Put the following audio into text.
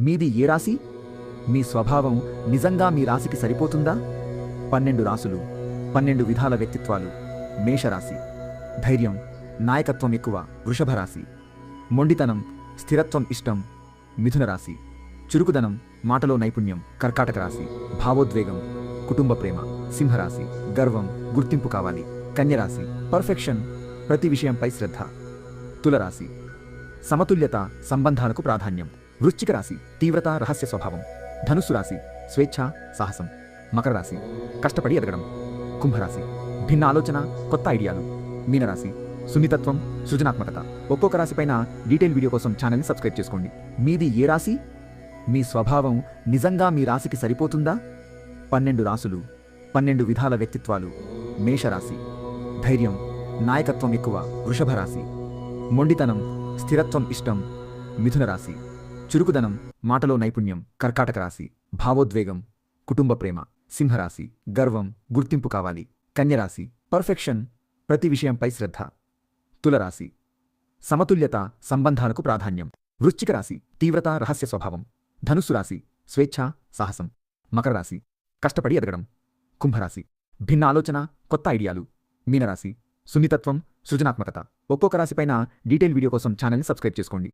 మీది ఏ రాశి? మీ స్వభావం నిజంగా మీ రాశికి సరిపోతుందా? 12 రాసులు, 12 విధాల వ్యక్తిత్వాలు. మేషరాశి. ధైర్యం, నాయకత్వం ఎక్కువ. వృషభ రాశి. మొండితనం, స్థిరత్వం ఇష్టం. మిథున రాశి. చురుకుదనం, మాటలో నైపుణ్యం. కర్కాటక రాశి. భావోద్వేగం, కుటుంబ ప్రేమ. సింహరాశి. గర్వం, గుర్తింపు కావాలి. కన్యరాశి. పర్ఫెక్షన్, ప్రతి విషయంపై శ్రద్ధ. తులరాశి. సమతుల్యత, సంబంధాలకు ప్రాధాన్యం. వృశ్చిక రాశి. తీవ్రత, రహస్య స్వభావం. ధనుస్సు రాశి. స్వేచ్ఛ, సాహసం. మకర రాశి. కష్టపడి ఎదగడం. కుంభరాశి. భిన్న ఆలోచన, కొత్త ఐడియాలు. మీనరాశి. సున్నితత్వం, సృజనాత్మకత. ఒక్కొక్క రాశిపైన డీటెయిల్ వీడియో కోసం ఛానల్ని సబ్స్క్రైబ్ చేసుకోండి. మీది ఏ రాశి? మీ స్వభావం నిజంగా మీ రాశికి సరిపోతుందా? 12 రాసులు, 12 విధాల వ్యక్తిత్వాలు. మేషరాశి. ధైర్యం, నాయకత్వం ఎక్కువ. వృషభ రాశి. మొండితనం, స్థిరత్వం ఇష్టం. మిథున రాశి. చురుకుదనం, మాటలో నైపుణ్యం. కర్కాటక రాశి. భావోద్వేగం, కుటుంబ ప్రేమ. సింహరాశి. గర్వం, గుర్తింపు కావాలి. కన్యరాశి. పర్ఫెక్షన్, ప్రతి విషయంపై శ్రద్ధ. తులరాశి. సమతుల్యత, సంబంధాలకు ప్రాధాన్యం. వృశ్చిక రాశి. తీవ్రత, రహస్య స్వభావం. ధనుస్సు రాశి. స్వేచ్ఛ, సాహసం. మకర రాశి. కష్టపడి ఎదగడం. కుంభరాశి. భిన్న ఆలోచన, కొత్త ఐడియాలు. మీనరాశి. సున్నితత్వం, సృజనాత్మకత. ఒక్కొక్క రాశిపైన డీటెయిల్ వీడియో కోసం ఛానల్ని సబ్స్క్రైబ్ చేసుకోండి.